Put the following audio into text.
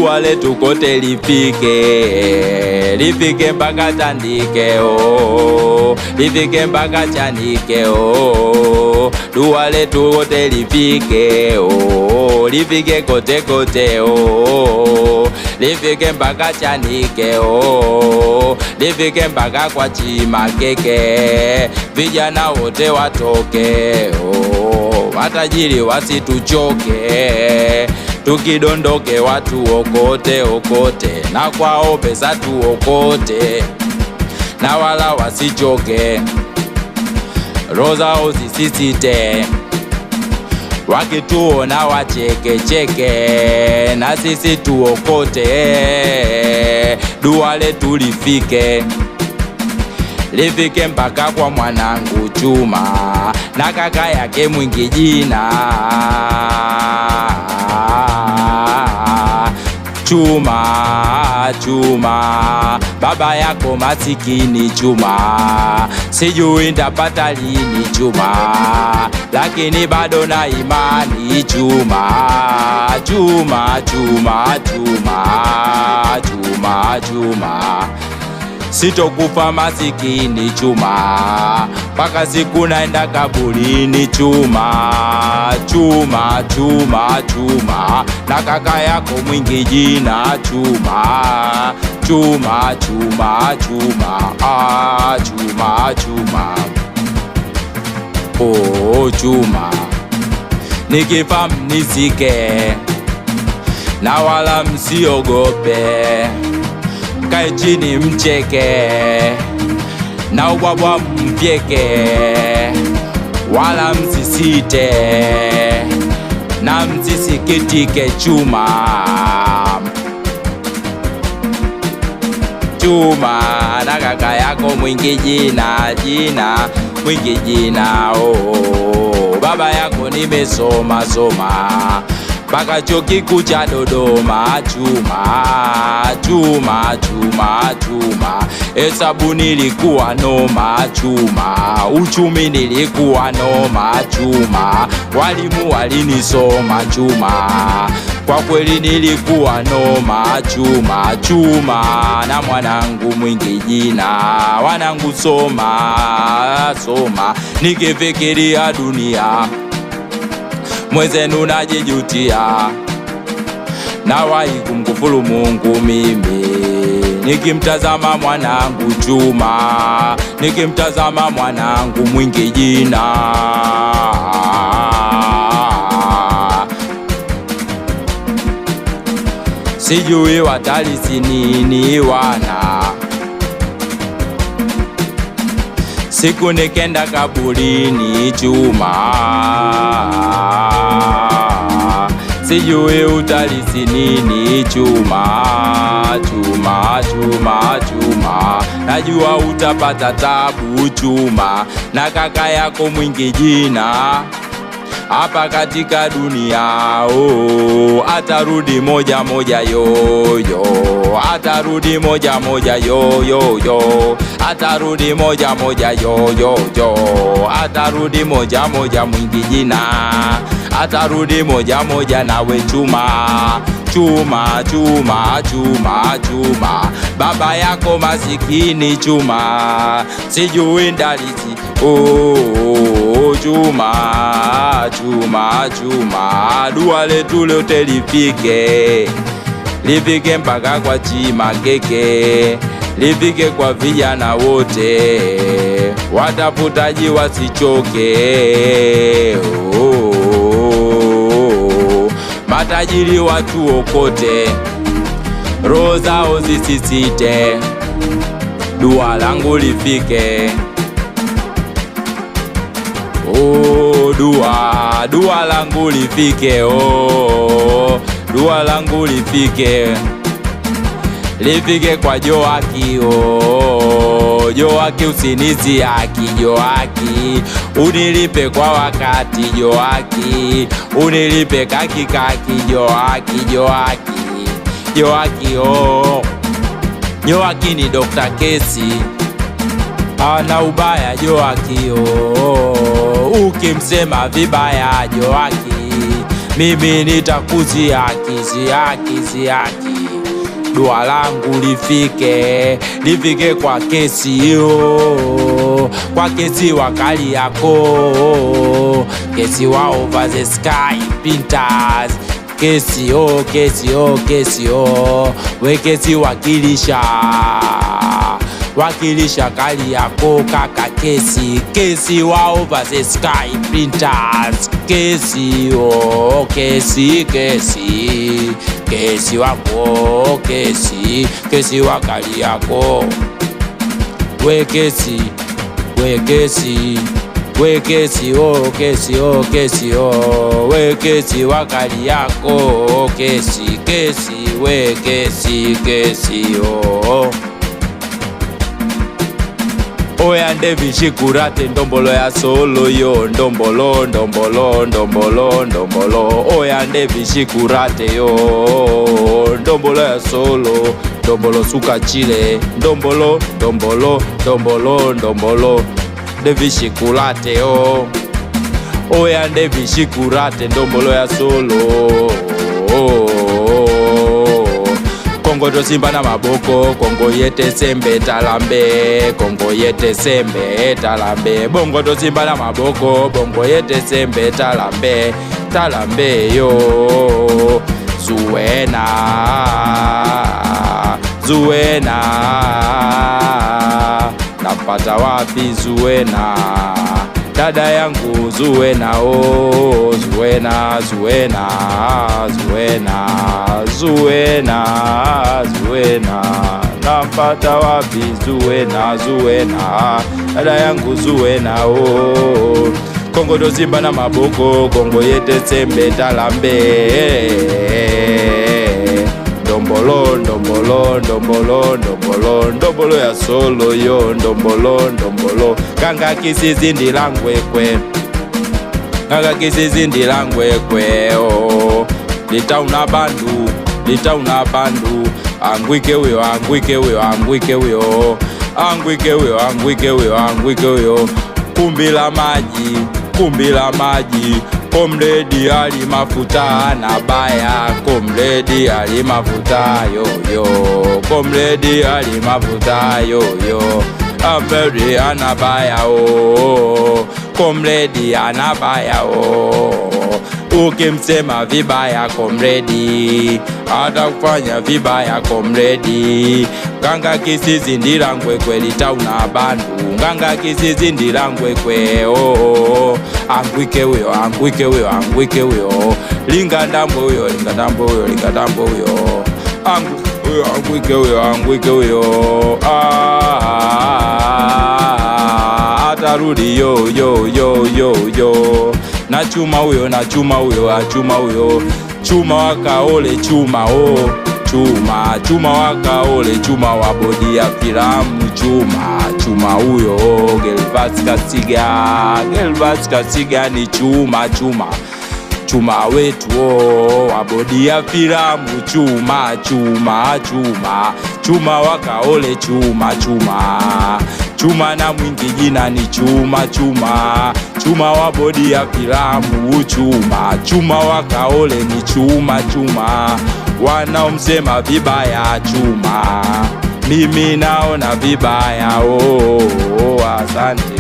dua letu kote lifike, lifike mpaka Tandike lifike mpaka Chanike dua letu kote lifike lifike kote kote lifike mpaka Chanike lifike mpaka kwa Chimakeke, vijana wote watoke matajiri wasituchoke, tukidondoke watu okote okote, na kwao pesa tuokote, na wala wasichoke, roho zao zisisite, wakituona wacheke cheke, na sisi tuokote, dua letu lifike, lifike mpaka kwa mwanangu Chuma na kaka yake Mwingi jina Chuma, Chuma, baba yako masikini Chuma, sijui ndapata lini Chuma, lakini bado na imani Chuma, Chuma, Chuma, Chuma, Chuma, Chuma, sitokufa masikini Chuma, mpaka siku naenda kaburini Chuma, Chuma, Chuma, Chuma, na kaka yako Mwingi jina Chuma, Chuma, Chuma, Chuma, Chuma, Chuma, Chuma, nikifa mnizike na wala msiogope, kae chini mcheke na ubwabwa mpyeke, wala msisite na msisikitike Chuma, Chuma na kaka yako Mwingi jina Mwingi jina baba yako nimesoma mpaka chuo kikuu cha Dodoma Chuma, Chuma, Chuma, Chuma, hesabu nilikuwa noma Chuma, uchumi nilikuwa noma Chuma, walimu walinisoma Chuma, kwa kweli nilikuwa noma Chuma, Chuma na mwanangu Mwingi jina, wanangu soma, nikifikiria dunia mwezenu najijutia, nawahi kumkufuru Mungu mimi, nikimtazama mwanangu Chuma, nikimtazama mwanangu Mwingi jina, sijui watalisi nini wana, siku nikenda kaburini Chuma, sijui utalisi nini Chuma, Chuma, Chuma, Chuma, najua utapata tabu Chuma, na kaka yako Mwingi jina hapa katika dunia atarudi moja moja yoyo, atarudi moja moja yoyo, atarudi moja moja yoyo, atarudi moja moja Mwingi jina, atarudi moja moja nawe Chuma, Chuma, Chuma, Chuma, Chuma, baba yako masikini Chuma, sijui ndalisi Chuma, Chuma, Chuma, dua letu lote lifike, lifike mpaka kwa Chimakeke, lifike kwa vijana wote, watafutaji wasichoke, matajiri watu okote, roho zao zisisite, dua langu lifike, dua langu lifike, dua langu lifike, lifike kwa Joaki, Joaki usinisi haki Joaki, unilipe kwa wakati Joaki, unilipe kaki Joaki, Joaki, Joaki Joaki ni Dr. Kesi, ana ubaya Joaki ukimsema vibaya Joaki, mimi nitakuziaki ziaki. Dua langu lifike kwa kesi hiyo, kwa kesi wakali yako, kesi wa Over the Sky Printers. Kesi we kesi wakilisha kali yako kaka. Kesi wa Over the Sky Printers. Kesi wako, kesi wakali yako. We kesi we kesi wakali yako. We kesi. Oya Ndevi Shikurate ndombolo ya solo yo, ndombolo. Oya Ndevi Shikurate yo, ndombolo ya solo, ndombolo suka chile, ndombolo. Ndevi Shikurate yo, oya Ndevi Shikurate ndombolo ya solo. Kongo to simba na maboko, Kongo yete sembe talambe, Kongo yete sembe talambe. Bongo to simba na maboko, Bongo yete sembe talambe yo. Zuena napata wapi Zuena? Dada yangu Zuena, oh Zuena napata wapi Zuena? Dada yangu Zuena, oh. Kongo do simba na maboko, Kongo yete sembe talambe. Ndombolo ya solo yo, ndombolo. Ganga kisizi ndilangwekwe, oh. Litauna bandu, angwike huyo. Kumbi la maji, Komredi ali mafuta na baya, Komredi ali mafuta yo. Komredi ali mafuta yo. Ameri anabaya o, Komredi anabaya o. Ukimsema vibaya Komredi atakufanya vibaya Komredi. Ganga kisizi ndilangwekwe, litauna bandu. Ganga kisizi ndilangwekwe, oh. Angwike huyo. Linga ndambo huyo. Angwike huyo. Atarudi yo. Na chuma huyo. Chuma wakaole chuma, oh. Chuma wakaole chuma wa bodi ya filamu. Chuma huyo, Gervas Kasiga ni chuma wetu, oh. Wa bodi ya filamu. Chuma wakaole chuma na mwingi jina ni chuma wa bodi ya filamu. Chuma wakaole ni chuma. Wanaomsema vibaya chuma, mimi naona vibaya, oh. Asante.